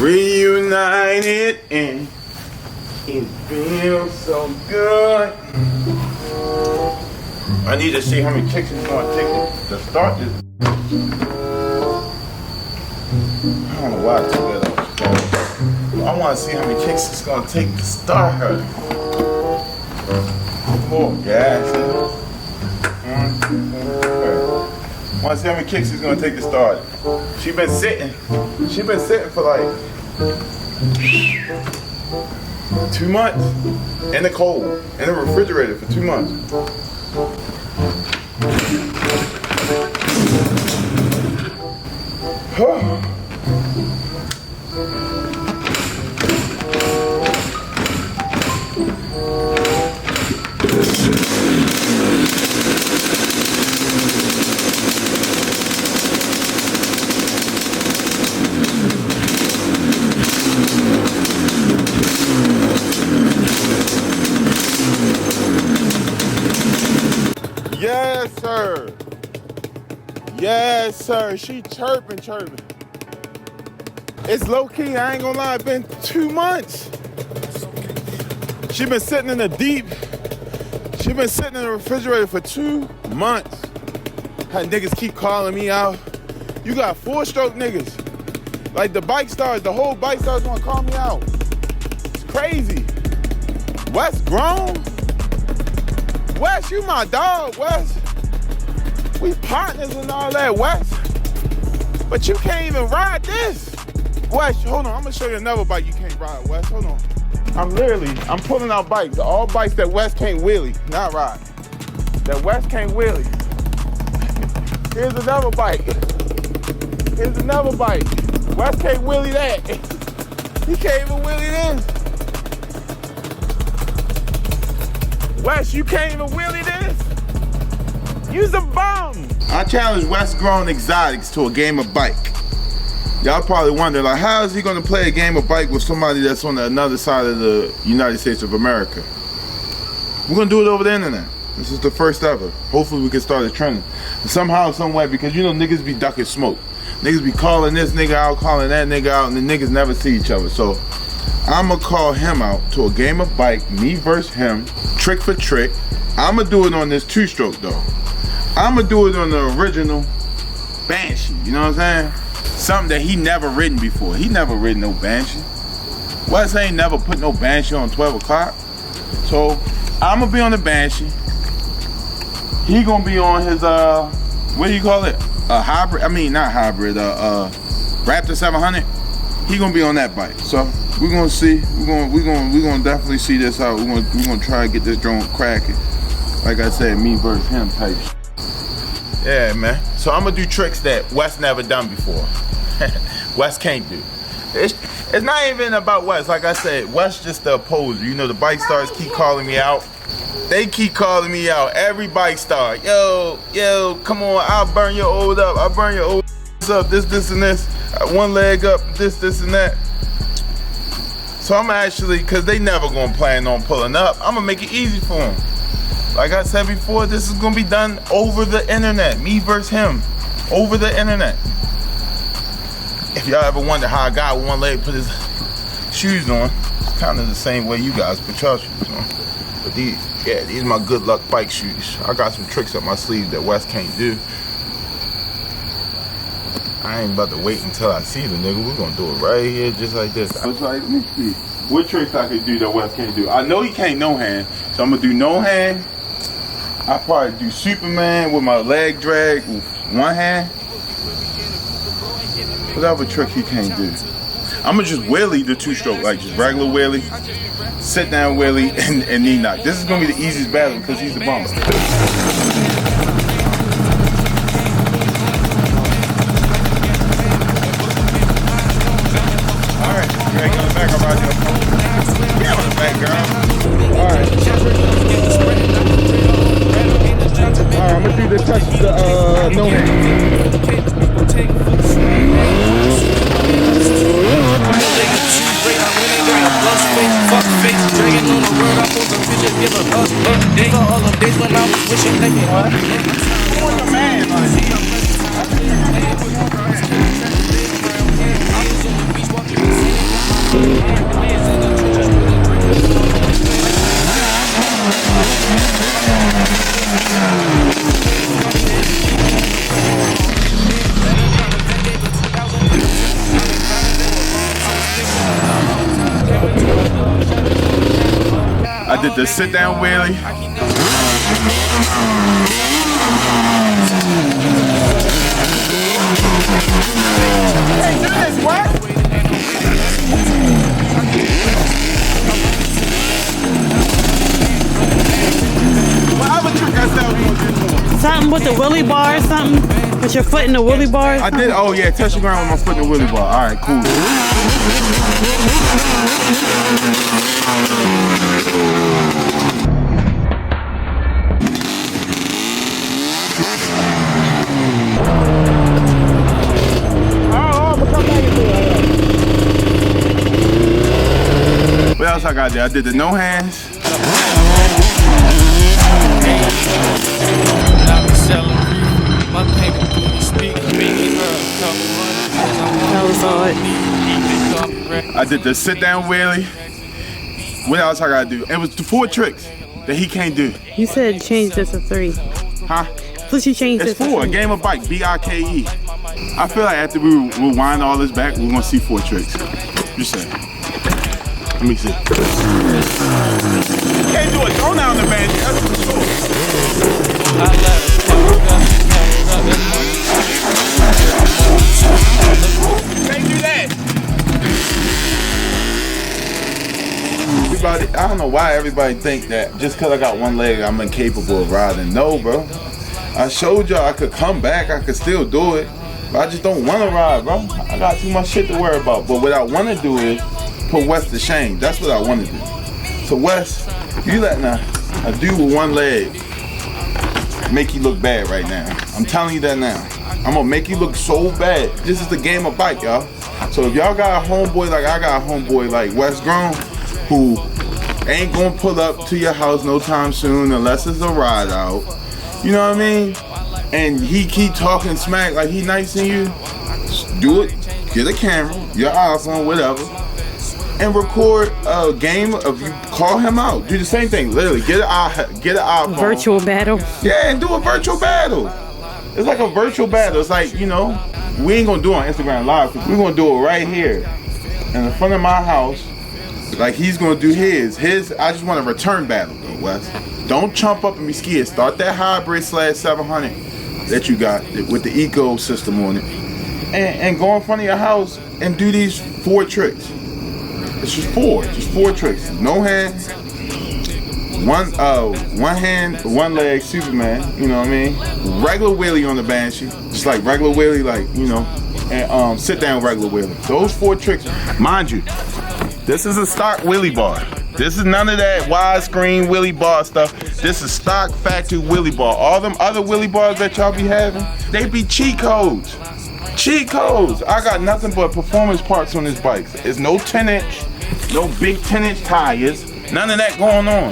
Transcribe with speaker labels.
Speaker 1: Reunited and it feels so good. I need to see how many kicks it's gonna take to start this. I don't know why I took that off. I want to see how many kicks it's gonna take to start her. More gas. I want to see how many kicks it's gonna take to start it. She been sitting for like 2 months in the cold, in the refrigerator for 2 months. Yes, sir. Yes, sir. She chirping. It's low key, I ain't gonna lie, it's been 2 months. She been sitting in the deep. She been sitting in the refrigerator for 2 months. How niggas keep calling me out. You got 4-stroke niggas. Like the bike stars, the whole bike stars wanna call me out. It's crazy. Wes grown? Wes, you my dog, Wes. We partners and all that, Wes. But you can't even ride this. Wes, hold on, I'm gonna show you another bike you can't ride, Wes, hold on. I'm pulling out bikes, all bikes that Wes can't wheelie, not ride. That Wes can't wheelie. Here's another bike. Wes can't wheelie that. He can't even wheelie this. Wes, you can't even wheelie this? You's a bum. I challenge West Grown Exotics to a game of bike. Y'all probably wonder, like, how is he gonna play a game of bike with somebody that's on the another side of the United States of America? We're gonna do it over the internet. This is the first ever. Hopefully we can start a trend. Somehow, some way, because you know niggas be ducking smoke. Niggas be calling this nigga out, calling that nigga out, and the niggas never see each other. So I'ma call him out to a game of bike, me versus him, trick for trick. I'ma do it on this 2-stroke though. I'ma do it on the original Banshee, you know what I'm saying? Something that he never ridden before. He never ridden no Banshee. Wes ain't never put no Banshee on 12 o'clock. So I'ma be on the Banshee. He gonna be on his what do you call it? A hybrid, not hybrid, Raptor 700. He gonna be on that bike. So we're gonna see. We're gonna definitely see this out. We're gonna try to get this drone cracking. Like I said, me versus him type. Yeah, man. So I'm gonna do tricks that Wes never done before. Wes can't do. It's not even about Wes. Like I said, Wes just the opposer. You know, the bike stars keep calling me out. They keep calling me out. Every bike star. Yo, come on. I'll burn your old up. I'll burn your old up. This, and this. One leg up. This, and that. So I'm actually, because they never gonna plan on pulling up, I'm gonna make it easy for them. Like I said before, this is gonna be done over the internet. Me versus him, over the internet. If y'all ever wonder how a guy with one leg put his shoes on, it's kind of the same way you guys put your shoes on. But these are my good luck bike shoes. I got some tricks up my sleeve that Wes can't do. I ain't about to wait until I see the nigga. We're gonna do it right here, just like this. I was like, let me see what tricks I could do that Wes can't do. I know he can't no hand, so I'm gonna do no hand. I probably do Superman with my leg drag with one hand. Whatever trick he can't do. I'm gonna just wheelie the 2-stroke, like just regular wheelie, sit down wheelie, and knee knock. This is gonna be the easiest battle because he's the bummer. Alright, you ain't coming back about your phone. Get on the back, girl. Alright, I'm gonna do the touch the no hand. I did the sit down wheelie. Hey, do this, what? What other trick I said we gonna do?
Speaker 2: Something with the willy bar or something? With your foot in the willy bar?
Speaker 1: I did, oh yeah, touch the ground with my foot in the willy bar. All right, cool. What else I got there? I did the no hands. I did the sit down wheelie. What else I gotta do? It was the 4 tricks that he can't do.
Speaker 2: You said change this to 3.
Speaker 1: Huh?
Speaker 2: Plus you changed
Speaker 1: It's
Speaker 2: this
Speaker 1: 4, a game of bike, B-I-K-E. I feel like after we rewind all this back, we're gonna see 4 tricks. Just say. Let me see. You can't do a throwdown on the bench, that's for sure. Can't do that. Everybody, I don't know why everybody think that just because I got one leg, I'm incapable of riding. No, bro. I showed y'all I could come back, I could still do it. But I just don't want to ride, bro. I got too much shit to worry about. But what I want to do is put Wes to shame. That's what I want to do. So Wes, you letting a dude with one leg make you look bad right now. I'm telling you that now. I'm gonna make you look so bad. This is the game of bike, y'all. So if y'all got a homeboy like I got a homeboy like Wes Grown, who ain't gonna pull up to your house no time soon unless it's a ride out, you know what I mean? And he keep talking smack like he nice in you, do it, get a camera, your iPhone, whatever, and record a game of you call him out. Do the same thing, literally, get an iPhone.
Speaker 2: Virtual battle?
Speaker 1: Yeah, and do a virtual battle. It's like a virtual battle. It's like, you know, we ain't gonna do it on Instagram Live. We're gonna do it right here in the front of my house. Like he's gonna do his. I just want a return battle though, Wes. Don't chump up and be scared. Start that hybrid /700 that you got with the ecosystem on it. And go in front of your house and do these 4 tricks. It's just 4 tricks. No hands, one hand, one leg, Superman, you know what I mean? Regular wheelie on the Banshee, just like regular wheelie, like, you know, and sit down regular wheelie. Those 4 tricks, mind you, this is a stock wheelie bar. This is none of that widescreen wheelie bar stuff. This is stock factory wheelie bar. All them other wheelie bars that y'all be having, they be cheat codes. Cheat codes. I got nothing but performance parts on this bike. It's no 10-inch, no big 10-inch tires, none of that going on.